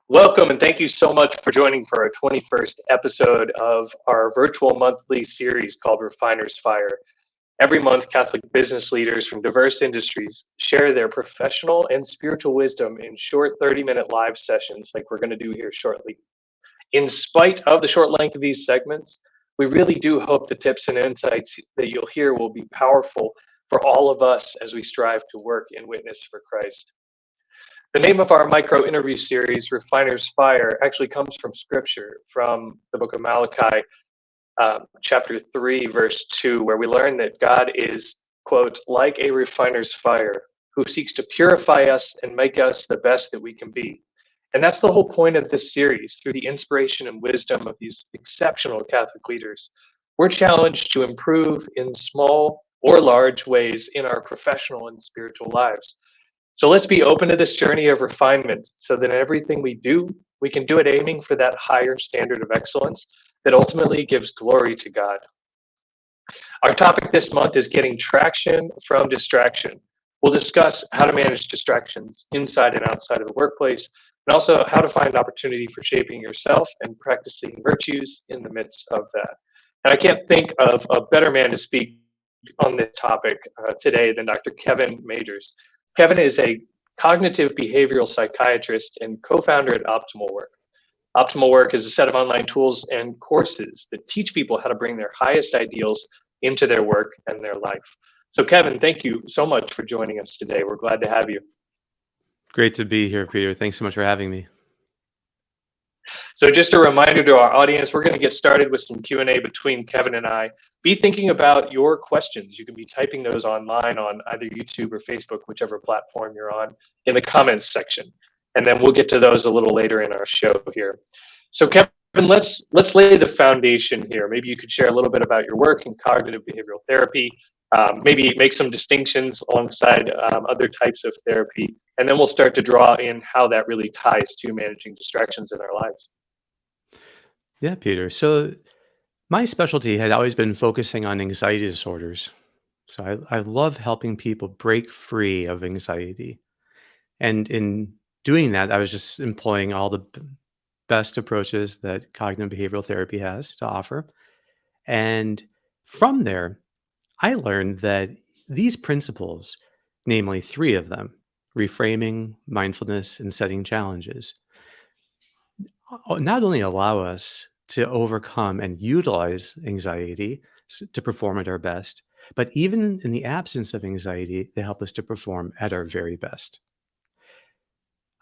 Welcome and thank you so much for joining for our 21st episode of our virtual monthly series called Refiner's Fire. Every month, Catholic business leaders from diverse industries share their professional and spiritual wisdom in short 30-minute live sessions like we're going to do here shortly. In spite of the short length of these segments, we really do hope the tips and insights that you'll hear will be powerful for all of us as we strive to work and witness for Christ. The name of our micro interview series, Refiner's Fire, actually comes from scripture, from the book of Malachi, chapter 3, verse 2, where we learn that God is, quote, like a refiner's fire, who seeks to purify us and make us the best that we can be. And that's the whole point of this series. Through the inspiration and wisdom of these exceptional Catholic leaders, we're challenged to improve in small or large ways in our professional and spiritual lives. So let's be open to this journey of refinement so that in everything we do, we can do it aiming for that higher standard of excellence that ultimately gives glory to God. Our topic this month is getting traction from distraction. We'll discuss how to manage distractions inside and outside of the workplace, and also how to find opportunity for shaping yourself and practicing virtues in the midst of that. And I can't think of a better man to speak on this topic today than Dr. Kevin Majeres. Kevin is a cognitive behavioral psychiatrist and co-founder at OptimalWork. OptimalWork is a set of online tools and courses that teach people how to bring their highest ideals into their work and their life. So Kevin, thank you so much for joining us today. We're glad to have you. Great to be here, Peter. Thanks so much for having me. So just a reminder to our audience, we're going to get started with some Q&A between Kevin and I. Be thinking about your questions. You can be typing those online on either YouTube or Facebook, whichever platform you're on, in the comments section. And then we'll get to those a little later in our show here. So Kevin, let's lay the foundation here. Maybe you could share a little bit about your work in cognitive behavioral therapy, maybe make some distinctions alongside other types of therapy, and then we'll start to draw in how that really ties to managing distractions in our lives. Yeah, Peter. So my specialty had always been focusing on anxiety disorders. So I love helping people break free of anxiety. And in doing that, I was just employing all the best approaches that cognitive behavioral therapy has to offer. And from there, I learned that these principles, namely three of them, reframing, mindfulness, and setting challenges, not only allow us to overcome and utilize anxiety to perform at our best, but even in the absence of anxiety, they help us to perform at our very best.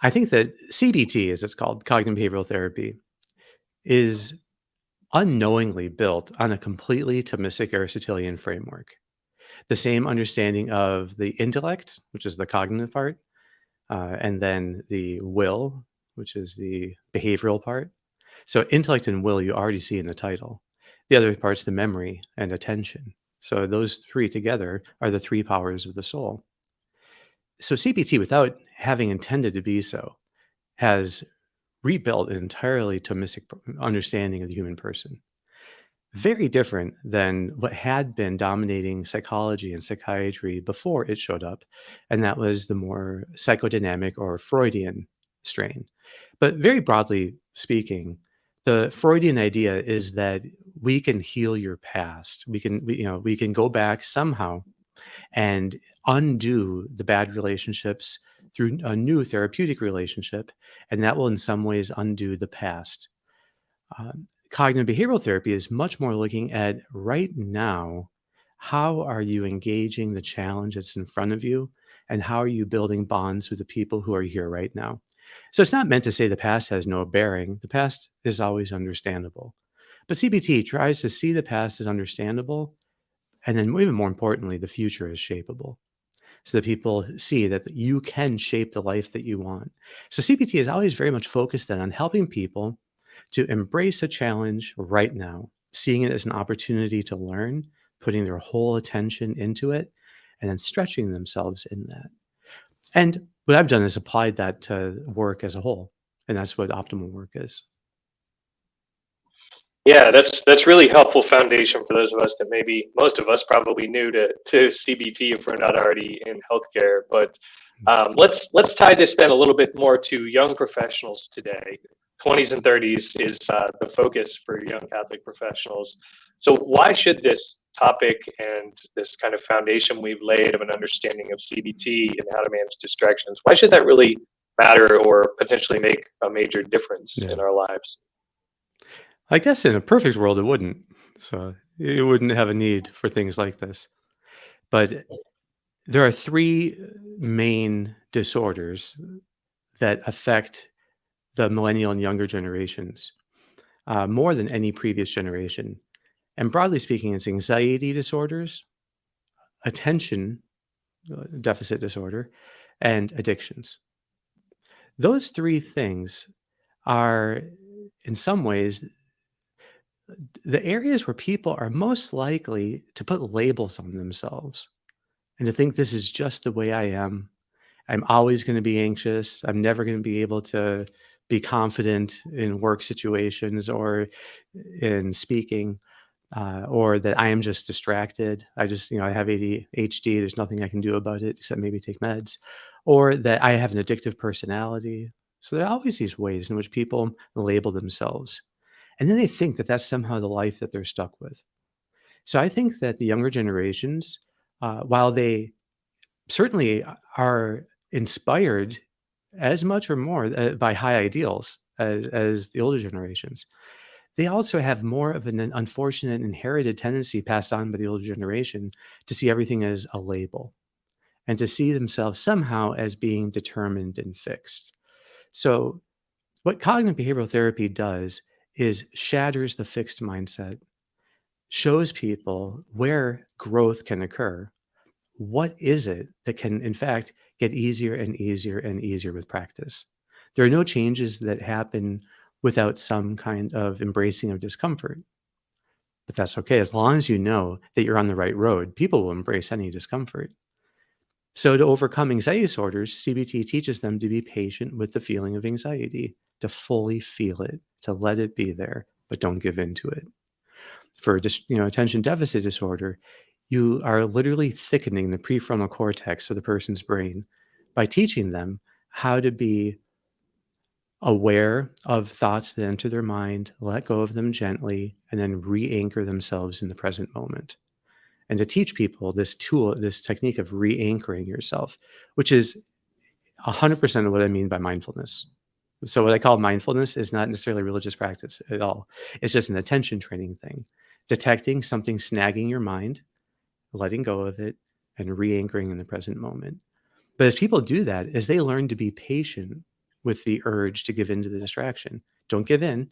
I think that CBT, as it's called, cognitive behavioral therapy, is unknowingly built on a completely Thomistic Aristotelian framework. The same understanding of the intellect, which is the cognitive part, and then the will, which is the behavioral part. So intellect and will, you already see in the title. The other part's the memory and attention. So those three together are the three powers of the soul. So CBT, without having intended to be so, has rebuilt an entirely Thomistic understanding of the human person. Very different than what had been dominating psychology and psychiatry before it showed up, and that was the more psychodynamic or Freudian strain. But very broadly speaking, the Freudian idea is that we can heal your past. We can go back somehow and undo the bad relationships through a new therapeutic relationship, and that will in some ways undo the past. Cognitive behavioral therapy is much more looking at right now, how are you engaging the challenge that's in front of you, and how are you building bonds with the people who are here right now? So it's not meant to say the past has no bearing. The past is always understandable. But CBT tries to see the past as understandable, and then even more importantly, the future is shapeable. So that people see that you can shape the life that you want. So CBT is always very much focused then on helping people to embrace a challenge right now, seeing it as an opportunity to learn, putting their whole attention into it, and then stretching themselves in that. And what I've done is applied that to work as a whole, and that's what OptimalWork is. Yeah, that's really helpful foundation for those of us that maybe most of us probably new to CBT if we're not already in healthcare. But Let's tie this then a little bit more to young professionals today. 20s and 30s is the focus for young Catholic professionals. So why should this topic and this kind of foundation we've laid of an understanding of CBT and how to manage distractions, why should that really matter or potentially make a major difference Yeah. in our lives? I guess in a perfect world, it wouldn't. So it wouldn't have a need for things like this. But there are three main disorders that affect the millennial and younger generations more than any previous generation. And broadly speaking, it's anxiety disorders, attention deficit disorder, and addictions. Those three things are, in some ways, the areas where people are most likely to put labels on themselves and to think this is just the way I am. I'm always going to be anxious. I'm never going to be able to be confident in work situations or in speaking, or that I am just distracted. I have ADHD. There's nothing I can do about it except maybe take meds, or that I have an addictive personality. So there are always these ways in which people label themselves. And then they think that that's somehow the life that they're stuck with. So I think that the younger generations, while they certainly are inspired as much or more by high ideals as the older generations, they also have more of an unfortunate inherited tendency passed on by the older generation to see everything as a label and to see themselves somehow as being determined and fixed. So what cognitive behavioral therapy does is shatters the fixed mindset, shows people where growth can occur. What is it that can, in fact, get easier and easier and easier with practice? There are no changes that happen without some kind of embracing of discomfort. But that's okay. As long as you know that you're on the right road, people will embrace any discomfort. So, to overcome anxiety disorders, CBT teaches them to be patient with the feeling of anxiety, to fully feel it, to let it be there, but don't give in to it. For attention deficit disorder, you are literally thickening the prefrontal cortex of the person's brain by teaching them how to be aware of thoughts that enter their mind, let go of them gently, and then re-anchor themselves in the present moment. And to teach people this tool, this technique of re-anchoring yourself, which is 100% of what I mean by mindfulness. So what I call mindfulness is not necessarily religious practice at all. It's just an attention training thing. Detecting something snagging your mind, letting go of it, and re-anchoring in the present moment. But as people do that, as they learn to be patient with the urge to give in to the distraction, don't give in,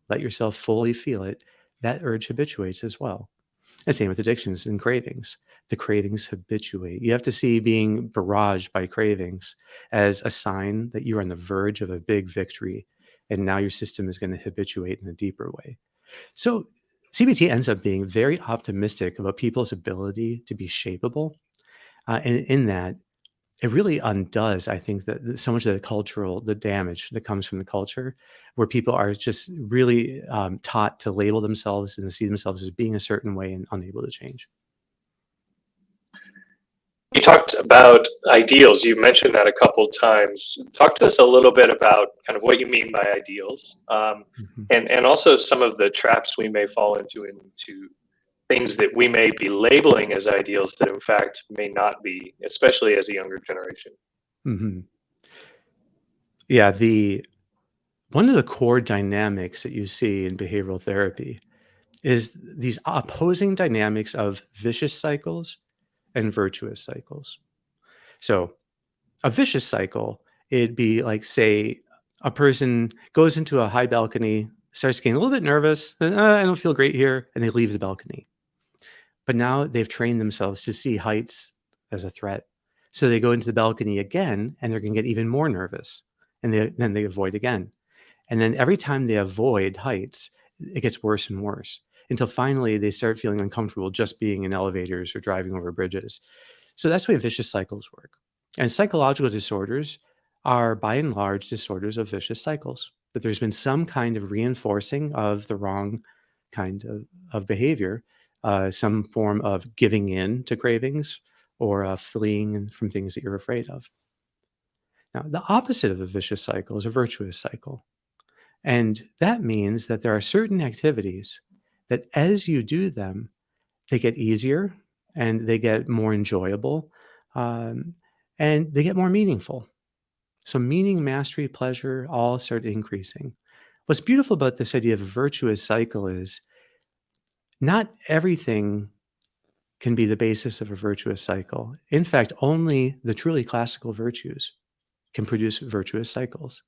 let yourself fully feel it, that urge habituates as well. And same with addictions and cravings. The cravings habituate. You have to see being barraged by cravings as a sign that you're on the verge of a big victory. And now your system is going to habituate in a deeper way. So CBT ends up being very optimistic about people's ability to be shapeable. And in that, it really undoes, I think, that so much of the damage that comes from the culture, where people are just really taught to label themselves and to see themselves as being a certain way and unable to change. You talked about ideals. You mentioned that a couple times. Talk to us a little bit about kind of what you mean by ideals, and also some of the traps we may fall into things that we may be labeling as ideals that in fact may not be, especially as a younger generation. Mm-hmm. Yeah, one of the core dynamics that you see in behavioral therapy is these opposing dynamics of vicious cycles and virtuous cycles. So a vicious cycle, it'd be like, say, a person goes into a high balcony, starts getting a little bit nervous, and, I don't feel great here, and they leave the balcony. But now they've trained themselves to see heights as a threat. So they go into the balcony again, and they're going to get even more nervous, and then they avoid again. And then every time they avoid heights, it gets worse and worse until finally they start feeling uncomfortable just being in elevators or driving over bridges. So that's the way vicious cycles work. And psychological disorders are by and large disorders of vicious cycles, that there's been some kind of reinforcing of the wrong kind of behavior, some form of giving in to cravings or fleeing from things that you're afraid of. Now, the opposite of a vicious cycle is a virtuous cycle. And that means that there are certain activities that as you do them, they get easier and they get more enjoyable, um, and they get more meaningful. So, meaning, mastery, pleasure all start increasing. What's beautiful about this idea of a virtuous cycle is not everything can be the basis of a virtuous cycle. In fact, only the truly classical virtues can produce virtuous cycles.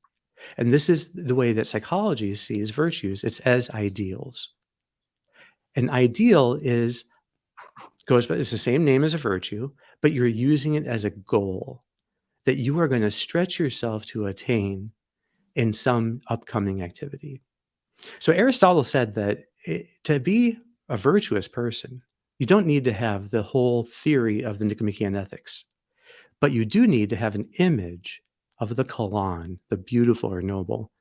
And this is the way that psychology sees virtues. It's as ideals. An ideal it's the same name as a virtue, but you're using it as a goal that you are going to stretch yourself to attain in some upcoming activity. So Aristotle said that to be a virtuous person, you don't need to have the whole theory of the Nicomachean Ethics, but you do need to have an image of the kalan, the beautiful or noble,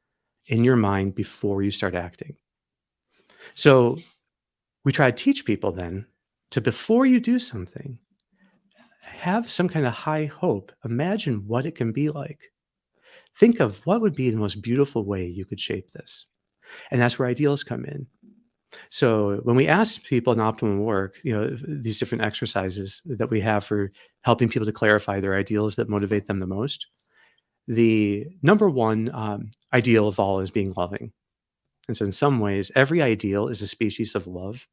in your mind before you start acting. So we try to teach people then to, before you do something, have some kind of high hope. Imagine what it can be like. Think of what would be the most beautiful way you could shape this. And that's where ideals come in. So when we ask people in OptimalWork, these different exercises that we have for helping people to clarify their ideals that motivate them the most, the number one ideal of all is being loving. And so in some ways, every ideal is a species of love.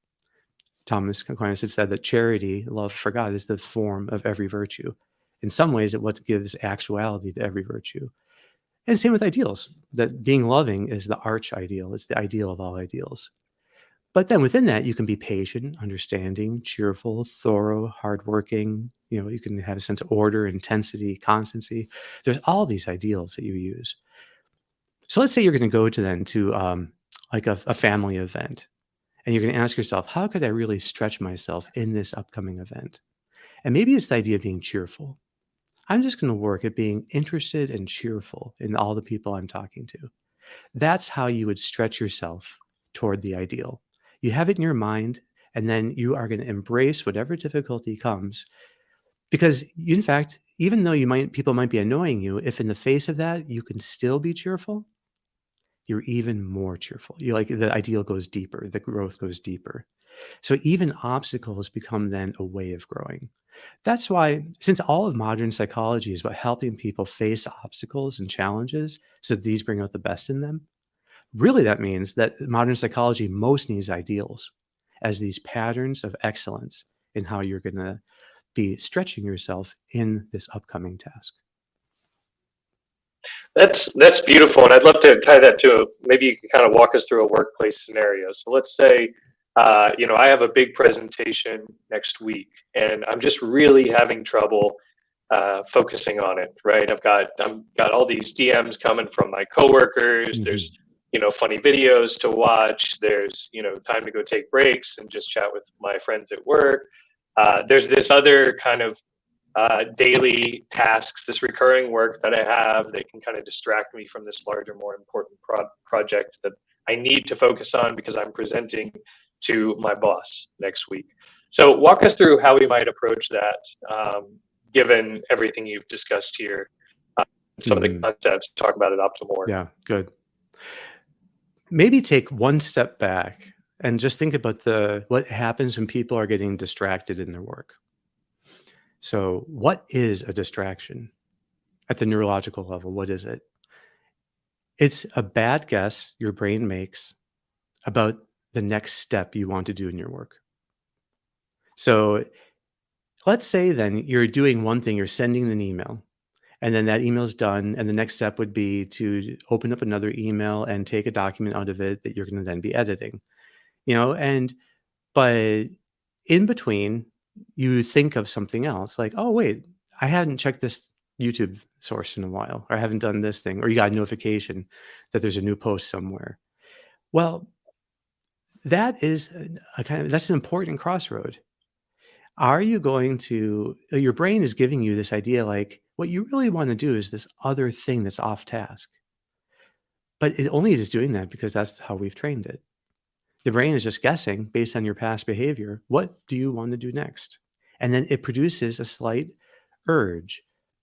Thomas Aquinas had said that charity, love for God, is the form of every virtue. In some ways, it what gives actuality to every virtue. And same with ideals, that being loving is the arch ideal. It's the ideal of all ideals. But then within that, you can be patient, understanding, cheerful, thorough, hardworking. You can have a sense of order, intensity, constancy. There's all these ideals that you use. So let's say you're going to go to like a family event, and you're going to ask yourself, how could I really stretch myself in this upcoming event? And maybe it's the idea of being cheerful. I'm just going to work at being interested and cheerful in all the people I'm talking to. That's how you would stretch yourself toward the ideal. You have it in your mind, and then you are going to embrace whatever difficulty comes. Because in fact, even though people might be annoying you, if in the face of that, you can still be cheerful, you're even more cheerful. The ideal goes deeper, the growth goes deeper. So even obstacles become then a way of growing. That's why, since all of modern psychology is about helping people face obstacles and challenges so that these bring out the best in them, really that means that modern psychology most needs ideals as these patterns of excellence in how you're going to be stretching yourself in this upcoming task. That's beautiful, and I'd love to tie that to maybe you can kind of walk us through a workplace scenario. So let's say, I have a big presentation next week, and I'm just really having trouble focusing on it. Right? I've got all these DMs coming from my coworkers. Mm-hmm. There's funny videos to watch. There's time to go take breaks and just chat with my friends at work. There's this other kind of daily tasks, this recurring work that I have that can kind of distract me from this larger, more important project that I need to focus on because I'm presenting to my boss next week. So walk us through how we might approach that, given everything you've discussed here, some of the concepts to talk about at OptimalWork. Yeah, good. Maybe take one step back and just think about what happens when people are getting distracted in their work. So what is a distraction at the neurological level? What is it? It's a bad guess your brain makes about the next step you want to do in your work. So let's say then you're doing one thing, you're sending an email, and then that email's done, and the next step would be to open up another email and take a document out of it that you're going to then be editing. But in between, you think of something else like, oh, wait, I hadn't checked this YouTube source in a while, or I haven't done this thing, or you got a notification that there's a new post somewhere. Well, that's an important crossroad. Are you going to, your brain is giving you this idea like, what you really want to do is this other thing that's off task. But it only is doing that because that's how we've trained it. The brain is just guessing based on your past behavior. What do you want to do next? And then it produces a slight urge,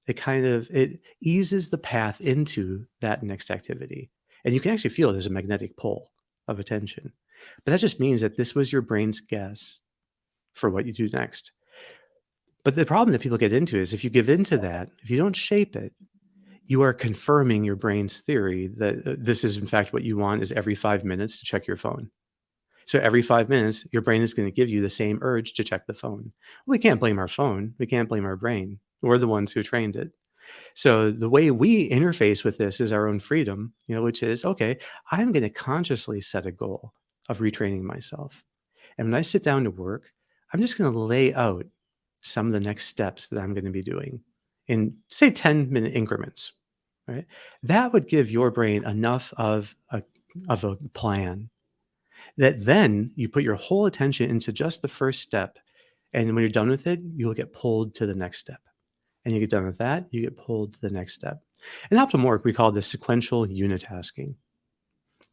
it eases the path into that next activity. And you can actually feel there's a magnetic pull of attention. But that just means that this was your brain's guess for what you do next. But the problem that people get into is if you give into that, if you don't shape it, you are confirming your brain's theory that this is in fact what you want is every 5 minutes to check your phone. So every 5 minutes, your brain is going to give you the same urge to check the phone. We can't blame our phone. We can't blame our brain. We're the ones who trained it. So the way we interface with this is our own freedom, which is, okay, I'm going to consciously set a goal of retraining myself. And when I sit down to work, I'm just going to lay out some of the next steps that I'm going to be doing in, say, 10-minute increments, right? That would give your brain enough of a plan that then you put your whole attention into just the first step. And when you're done with it, you'll get pulled to the next step. And you get done with that, you get pulled to the next step. In OptimalWork, we call this sequential unitasking.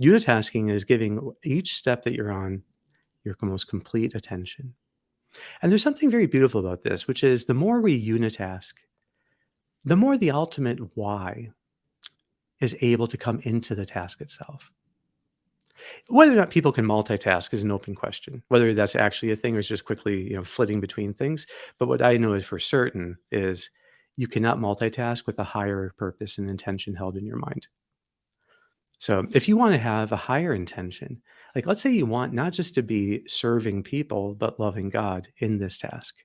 Unitasking is giving each step that you're on your most complete attention. And there's something very beautiful about this, which is the more we unitask, the more the ultimate why is able to come into the task itself. Whether or not people can multitask is an open question, whether that's actually a thing or it's just quickly, flitting between things. But what I know is for certain is you cannot multitask with a higher purpose and intention held in your mind. So if you want to have a higher intention, like let's say you want not just to be serving people, but loving God in this task.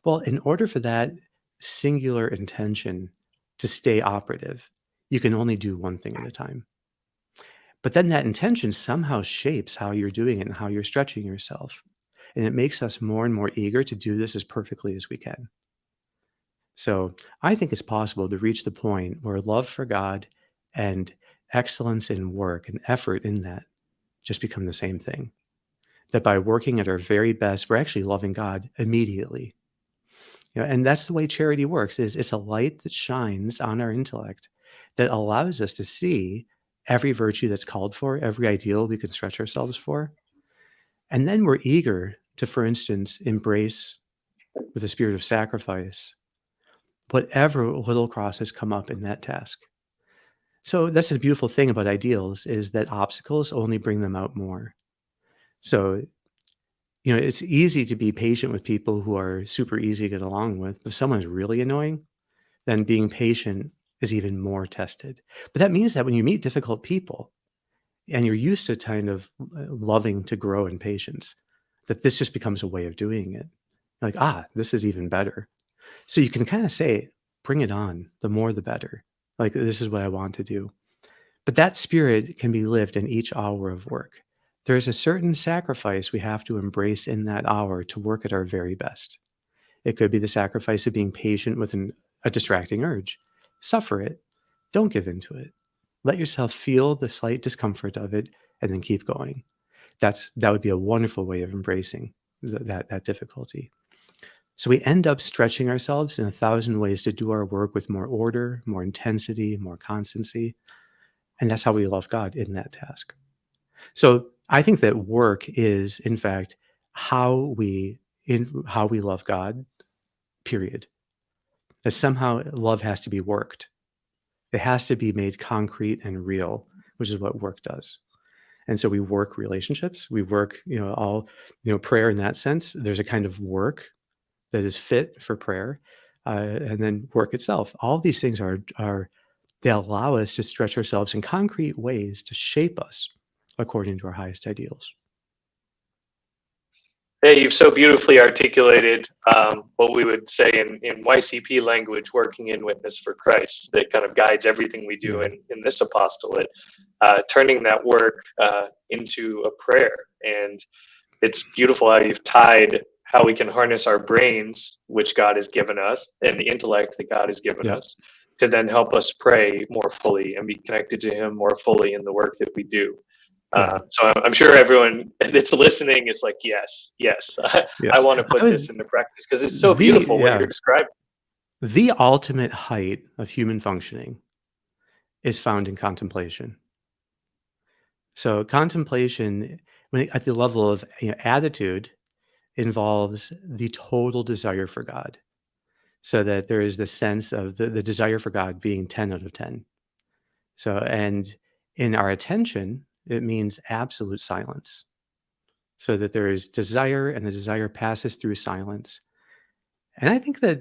Well, in order for that singular intention to stay operative, you can only do one thing at a time. But then that intention somehow shapes how you're doing it and how you're stretching yourself. And it makes us more and more eager to do this as perfectly as we can. So I think it's possible to reach the point where love for God and excellence in work and effort in that just become the same thing. That by working at our very best, we're actually loving God immediately. And that's the way charity works, is it's a light that shines on our intellect that allows us to see every virtue that's called for, every ideal we can stretch ourselves for. And then we're eager to, for instance, embrace with a spirit of sacrifice whatever little crosses come up in that task. So that's a beautiful thing about ideals, is that obstacles only bring them out more. So, it's easy to be patient with people who are super easy to get along with. If someone's really annoying, then being patient is even more tested. But that means that when you meet difficult people and you're used to kind of loving to grow in patience, that this just becomes a way of doing it. Like, this is even better. So you can kind of say, bring it on, the more the better. Like, this is what I want to do. But that spirit can be lived in each hour of work. There's a certain sacrifice we have to embrace in that hour to work at our very best. It could be the sacrifice of being patient with a distracting urge. Suffer it. Don't give into it. Let yourself feel the slight discomfort of it and then keep going. That would be a wonderful way of embracing that difficulty. So we end up stretching ourselves in 1,000 ways to do our work with more order, more intensity, more constancy. And that's how we love God in that task. So I think that work is, in fact, how we love God, period. That somehow love has to be worked. It has to be made concrete and real, which is what work does. And so we work relationships. We work, prayer in that sense. There's a kind of work that is fit for prayer, and then work itself. All of these things they allow us to stretch ourselves in concrete ways to shape us according to our highest ideals. Yeah, you've so beautifully articulated what we would say in YCP language, working in witness for Christ, that kind of guides everything we do in this apostolate, turning that work into a prayer. And it's beautiful how you've tied how we can harness our brains, which God has given us, and the intellect that God has given us, to then help us pray more fully and be connected to Him more fully in the work that we do. So I'm sure everyone that's listening is like, yes. I want to put this into practice because it's so beautiful what you're describing. The ultimate height of human functioning is found in contemplation. So contemplation, at the level of attitude, involves the total desire for God. so that there is the sense of the desire for God being 10 out of 10. So, and in our attention, it means absolute silence, so that there is desire and the desire passes through silence. And I think that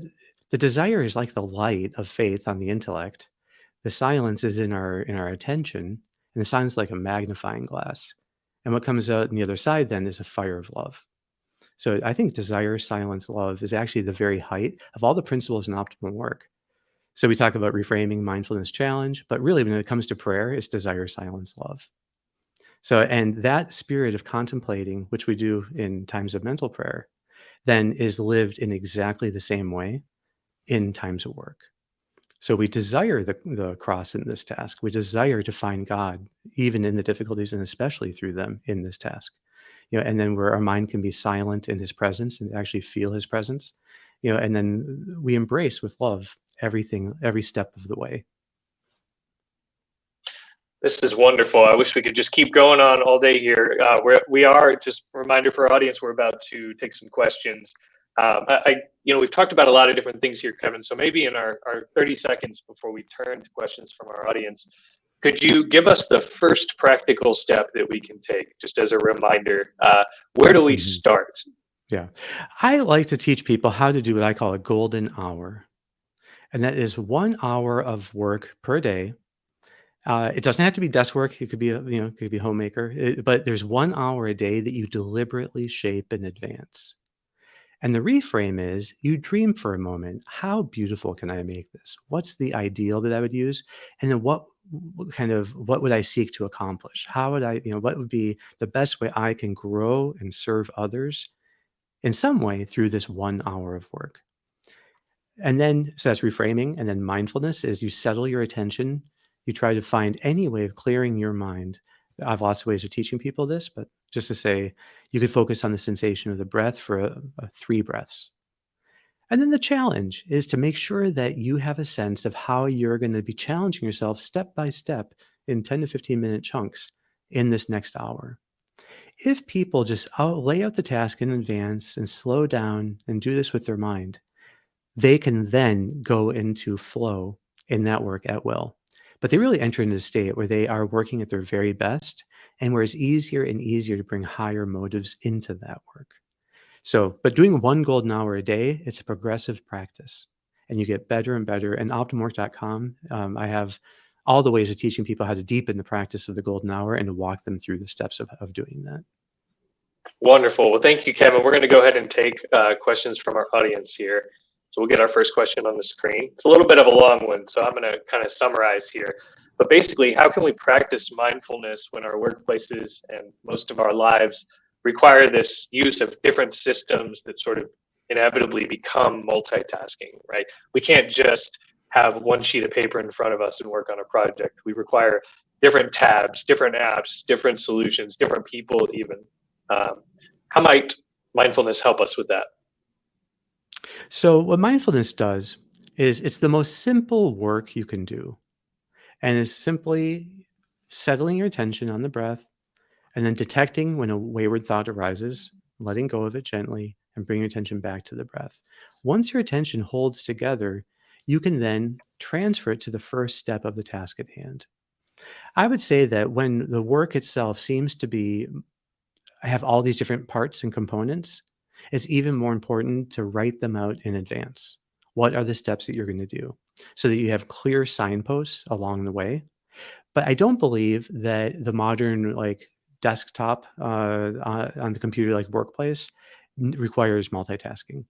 the desire is like the light of faith on the intellect. The silence is in our attention, and the silence is like a magnifying glass. And what comes out on the other side then is a fire of love. So I think desire, silence, love is actually the very height of all the principles in optimal work. So we talk about reframing, mindfulness, challenge, but really when it comes to prayer, it's desire, silence, love. So, and that spirit of contemplating, which we do in times of mental prayer, then is lived in exactly the same way in times of work. So we desire the cross in this task. We desire to find God, even in the difficulties and especially through them in this task. And then where our mind can be silent in his presence and actually feel his presence, and then we embrace with love everything, every step of the way. This is wonderful. I wish we could just keep going on all day here. We are, just a reminder for our audience, we're about to take some questions. We've talked about a lot of different things here, Kevin. So maybe in our 30 seconds before we turn to questions from our audience, could you give us the first practical step that we can take, just as a reminder? Where do we start? Yeah. I like to teach people how to do what I call a golden hour. And that is 1 hour of work per day. It doesn't have to be desk work. It could be, it could be homemaker. But there's 1 hour a day that you deliberately shape in advance. And the reframe is you dream for a moment. How beautiful can I make this? What's the ideal that I would use? And then what would I seek to accomplish? How would I, what would be the best way I can grow and serve others in some way through this 1 hour of work? And then, so that's reframing. And then mindfulness is you settle your attention. You try to find any way of clearing your mind. I have lots of ways of teaching people this, but just to say, you could focus on the sensation of the breath for 3 breaths. And then the challenge is to make sure that you have a sense of how you're going to be challenging yourself step by step in 10 to 15-minute chunks in this next hour. If people just lay out the task in advance and slow down and do this with their mind, they can then go into flow in that work at will. But they really enter into a state where they are working at their very best and where it's easier and easier to bring higher motives into that work. So, but doing 1 golden hour a day, it's a progressive practice and you get better and better. And OptimalWork.com, I have all the ways of teaching people how to deepen the practice of the golden hour and to walk them through the steps of doing that. Wonderful. Well, thank you, Kevin. We're going to go ahead and take questions from our audience here. So we'll get our first question on the screen. It's a little bit of a long one, so I'm going to kind of summarize here. But basically, how can we practice mindfulness when our workplaces and most of our lives require this use of different systems that sort of inevitably become multitasking, right? We can't just have one sheet of paper in front of us and work on a project. We require different tabs, different apps, different solutions, different people even. How might mindfulness help us with that? So what mindfulness does is it's the most simple work you can do. And it's simply settling your attention on the breath and then detecting when a wayward thought arises, letting go of it gently and bring your attention back to the breath. Once your attention holds together, you can then transfer it to the first step of the task at hand. I would say that when the work itself seems to have all these different parts and components, it's even more important to write them out in advance. What are the steps that you're going to do so that you have clear signposts along the way? But I don't believe that the modern desktop on the computer workplace requires multitasking.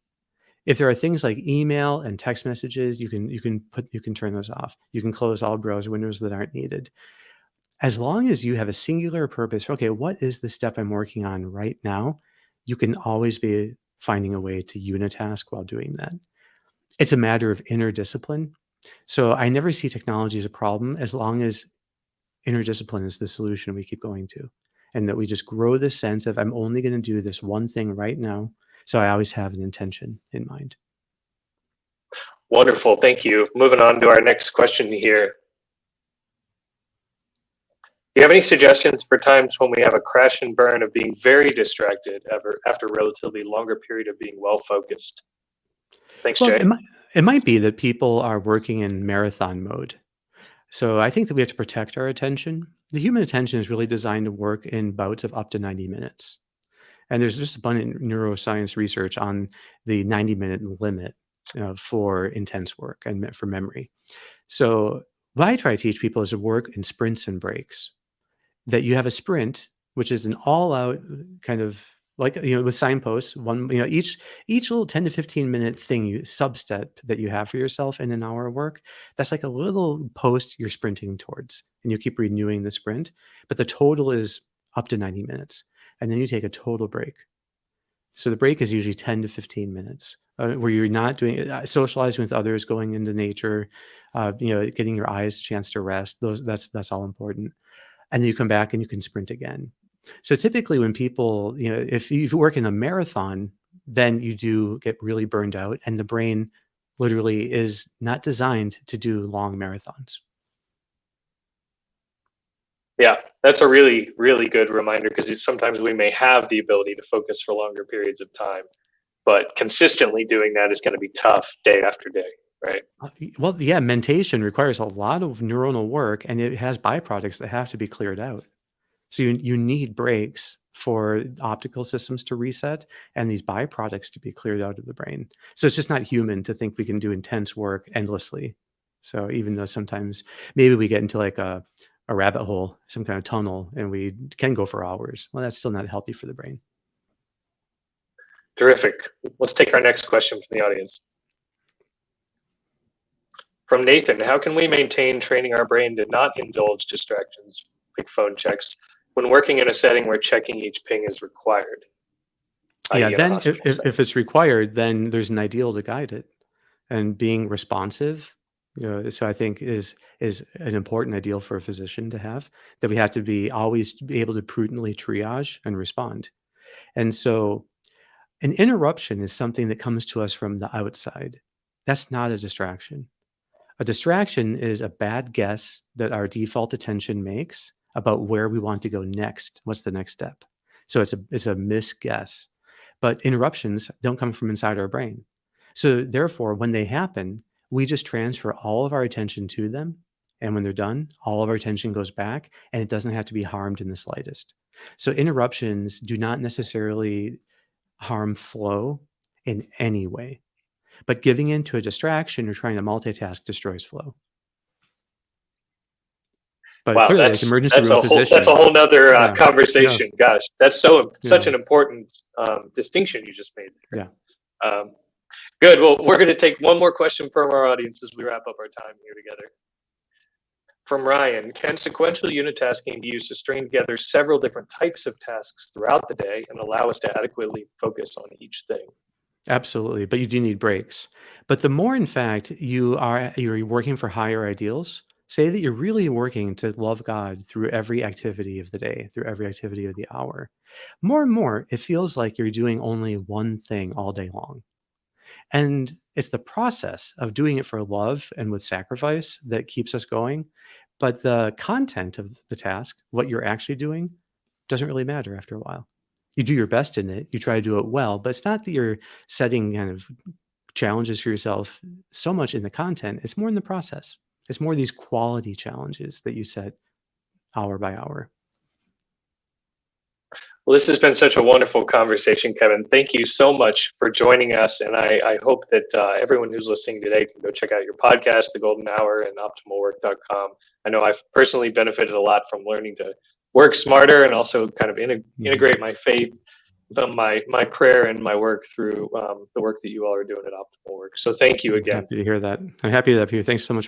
If there are things like email and text messages, you can turn those off. You can close all browser windows that aren't needed. As long as you have a singular purpose for, okay, what is the step I'm working on right now? You can always be finding a way to unitask while doing that. It's a matter of inner discipline. So I never see technology as a problem as long as inner discipline is the solution we keep going to. And that we just grow this sense of I'm only going to do this one thing right now. So I always have an intention in mind. Wonderful. Thank you. Moving on to our next question here. Do you have any suggestions for times when we have a crash and burn of being very distracted after a relatively longer period of being well focused? Thanks, Jay. It might be that people are working in marathon mode. So I think that we have to protect our attention. The human attention is really designed to work in bouts of up to 90 minutes. And there's just abundant neuroscience research on the 90-minute limit for intense work and for memory. So what I try to teach people is to work in sprints and breaks. That you have a sprint, which is an all-out kind of like, with signposts, one, each little 10 to 15 minute thing substep that you have for yourself in an hour of work, that's like a little post you're sprinting towards, and you keep renewing the sprint, but the total is up to 90 minutes. And then you take a total break. So the break is usually 10 to 15 minutes, where you're not doing socializing with others, going into nature, getting your eyes a chance to rest. That's all important. And then you come back and you can sprint again. So typically when people, if you work in a marathon, then you do get really burned out, and the brain literally is not designed to do long marathons. Yeah, that's a really, really good reminder, because sometimes we may have the ability to focus for longer periods of time, but consistently doing that is going to be tough day after day, right? Well, yeah, mentation requires a lot of neuronal work, and it has byproducts that have to be cleared out. So you need breaks for optical systems to reset and these byproducts to be cleared out of the brain. So it's just not human to think we can do intense work endlessly. So even though sometimes maybe we get into like a rabbit hole, some kind of tunnel, and we can go for hours, well, that's still not healthy for the brain. Terrific. Let's take our next question from the audience. From Nathan: how can we maintain training our brain to not indulge distractions, like phone checks, when working in a setting where checking each ping is required? Yeah, then if it's required, then there's an ideal to guide it. And being responsive, so I think is an important ideal for a physician to have, that we have to be always be able to prudently triage and respond. And so an interruption is something that comes to us from the outside. That's not a distraction. A distraction is a bad guess that our default attention makes about where we want to go next. What's the next step? So it's a misguess. But interruptions don't come from inside our brain. So therefore, when they happen, we just transfer all of our attention to them. And when they're done, all of our attention goes back, and it doesn't have to be harmed in the slightest. So interruptions do not necessarily harm flow in any way. But giving into a distraction or trying to multitask destroys flow. But wow, clearly, that's emergency room a physician. That's a whole nother conversation. Yeah. Gosh, that's such an important distinction you just made there. Yeah. Good. Well, we're going to take one more question from our audience as we wrap up our time here together. From Ryan: can sequential unitasking be used to string together several different types of tasks throughout the day and allow us to adequately focus on each thing? Absolutely, but you do need breaks. But the more, in fact, you're working for higher ideals, say that you're really working to love God through every activity of the day, through every activity of the hour. More and more, it feels like you're doing only one thing all day long. And it's the process of doing it for love and with sacrifice that keeps us going. But the content of the task, what you're actually doing, doesn't really matter after a while. You do your best in it, you try to do it well, but it's not that you're setting kind of challenges for yourself so much in the content, it's more in the process. It's more these quality challenges that you set hour by hour. Well, this has been such a wonderful conversation, Kevin. Thank you so much for joining us. And I hope that everyone who's listening today can go check out your podcast, The Golden Hour, and OptimalWork.com. I know I've personally benefited a lot from learning to work smarter and also kind of integrate my faith, my prayer, and my work through the work that you all are doing at OptimalWork. So thank you again. I'm happy to hear that. I'm happy that Peter. Thanks so much for having me.